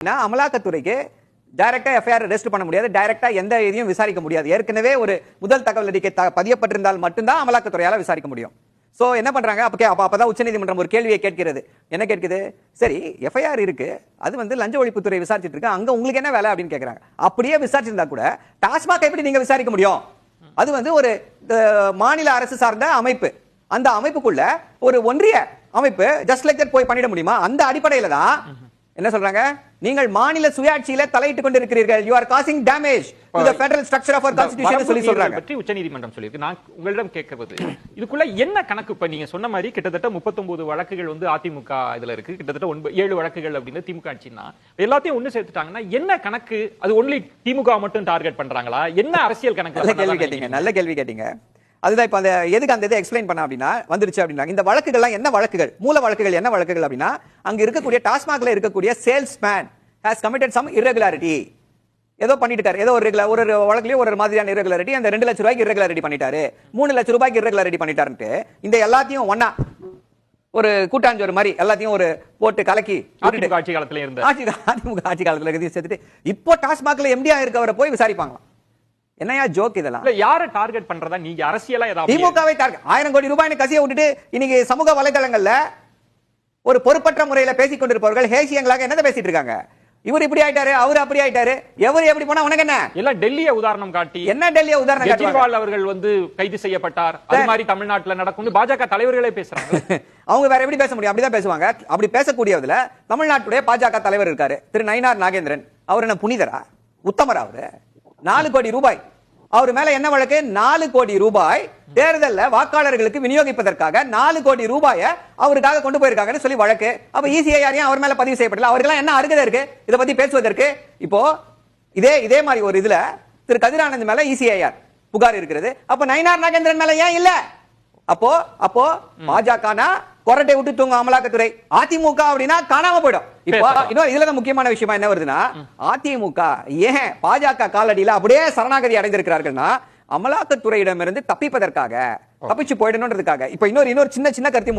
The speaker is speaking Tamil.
அமலாக்கத்துறைக்கு டைரக்டா எஃப்ஐஆர் ரெஜிஸ்டர் பண்ண முடியாது, டைரக்டா எந்த இதையும் விசாரிக்க முடியாது. ஏற்கனவே ஒரு முதல் தகவல் அறிக்கை பதியப்பட்டிருந்தால் மட்டும்தான் அமலாக்கத்துறையால விசாரிக்க முடியும். சோ என்ன பண்றாங்க, அப்பதான் உச்சநீதிமன்றம் ஒரு கேள்வியை கேட்கிறது. என்ன கேட்குது? சரி, எஃப்ஐஆர் இருக்கு, அது வந்து லஞ்ச ஒழிப்புத்துறை விசாரிச்சிட்டு இருக்கு, அங்க உங்களுக்கு என்ன வேலை அப்படின்னு கேக்குறாங்க. அப்படியே விசாரிச்சிருந்தா கூட டாஸ்மாக் எப்படி நீங்க விசாரிக்க முடியும்? அது வந்து ஒரு மாநில அரசு சார்ந்த அமைப்பு, அந்த அமைப்புக்குள்ள ஒரு ஒன்றிய அமைப்பு ஜஸ்ட் லைக் தட் போய் பண்ணிட முடியுமா? அந்த அடிப்படையில தான் என்ன சொல்றாங்க, நீங்கள் மாநில சுயாட்சியில தலையிட்டுக் கொண்டிருக்கிறீர்கள், you are causing damage to the federal structure of our constitution சொல்லி சொல்றாங்க. பற்றி உச்சநீதிமன்றம் சொல்லியிருக்கு. நான் உங்களிடம் கேட்கிறது, இதுக்குள்ள என்ன கணக்கு? இப்ப நீங்க சொன்ன மாதிரி கிட்டத்தட்ட 39 வழக்குகள் வந்து அதிமுக இதுல இருக்கு, கிட்டத்தட்ட 7 வழக்குகள் அப்படின்னு திமுக ஆட்சினா எல்லாத்தையும் ஒண்ணு சேர்த்துட்டாங்கன்னா என்ன கணக்கு? அது ஒன்லி திமுக மட்டும் டார்கெட் பண்றாங்களா? என்ன அரசியல் கணக்கு? நல்ல கேள்வி கேட்டீங்க, நல்ல கேள்வி கேட்டீங்க. அதுதான் இப்ப அந்த எதுக்கு அந்த இதை எக்ஸ்பிளைன் பண்ண அப்படின்னா வந்துருச்சு அப்படின்னா, இந்த வழக்குகள்லாம் என்ன வழக்குகள், மூல வழக்குகள் என்ன வழக்குகள் அப்படின்னா, அங்க இருக்கக்கூடிய டாஸ்மாக்ல இருக்கக்கூடிய salesman has committed some irregularity, ஏதோ பண்ணிட்டாரு, ஏதோ ஒரு வழக்குலயும் ஒரு மாதிரியான irregularity, அந்த 2 லட்சம் ரூபாய்க்கு irregularity பண்ணிட்டாரு, 3 லட்சம் ரூபாய்க்கு irregularity பண்ணிட்டாருன்ட்டு இந்த எல்லாத்தையும் ஒண்ணா ஒரு கூட்டாஞ்சோறு மாதிரி எல்லாத்தையும் ஒரு போட்டு கலக்கி அதிமுக ஆட்சி காலத்துல இருந்து அதிமுக ஆட்சி காலத்துல சேர்த்துட்டு இப்போ டாஸ்மாக்ல எம்டியா இருக்கவரை போய் விசாரிப்பாங்களாம். என்னையா ஜோக் இதெல்லாம்? யாரை டார்கெட் பண்றதா நீங்க அரசியலா ஏதாவது? திமுகவை டார்கெட் 1000 கோடி ரூபாய் கசிய விட்டுட்டு இன்னைக்கு சமூக வலைதளங்கள்ல ஒரு பொறுப்பற்ற முறையில பேசிக் கொண்டிருப்பவர்கள் ஹேசியங்களாக என்ன பேசிட்டு இருக்காங்க? இவர் இப்படி ஆயிட்டாரு, அவர் அப்படி ஆயிட்டாரு, எவர் எப்படி போனா உனக்கு என்ன? எல்லாம் டெல்லியை உதாரணம் காட்டி, என்ன டெல்லியை உதாரணம் காட்டி கெஜ்ரிவால் அவர்கள் வந்து கைது செய்யப்பட்டார், அது மாதிரி தமிழ்நாட்டுல நடக்கும் பாஜக தலைவர்களே பேசுறாங்க. அவங்க வேற எப்படி பேச முடியும்? அப்படிதான் பேசுவாங்க. அப்படி பேசக்கூடியதுல தமிழ்நாட்டுடைய பாஜக தலைவர் இருக்காரு, திரு நயினார் நாகேந்திரன். அவர் என்ன புனிதரா, உத்தமரா? அவரு 4 கோடி ரூபாய் அவர் மேல என்ன வழக்கு? 4 கோடி ரூபாய் தேர்தல்ல வாக்காளர்களுக்கு விநியோகிப்பதற்காக 4 கோடி ரூபாயை அவருக்காக கொண்டு போயிருக்காங்கன்னு சொல்லி வழக்கு. அப்ப இசிஐஆர் ஏன் அவர் மேல பதிவு செய்யப்படல? அவருக்கு என்ன அருகதை இருக்கு இதை பத்தி பேசுவதற்கு? இப்போ இதே மாதிரி ஒரு இதுல திரு கதிரானந்த் மேல இசிஐஆர் புகார் இருக்கிறது, அப்ப நயினார் நாகேந்திரன் மேல ஏன் இல்ல? அப்போ பாஜகனா கொரட்டை விட்டு தூங்க அமலாக்கத்துறை, அதிமுக அப்படின்னா காணாம போயிடும். இப்போ இன்னும் இதுல முக்கியமான விஷயமா என்ன வருதுன்னா, அதிமுக ஏன் பாஜக காலடியில அப்படியே சரணாகதி அடைந்திருக்கிறார்கள்னா அமலாக்கத்துறையிடமிருந்து தப்பிப்பதற்காக, தப்பிச்சு போயிடணும்ன்றதுக்காக. இப்ப இன்னொரு சின்ன கருத்தை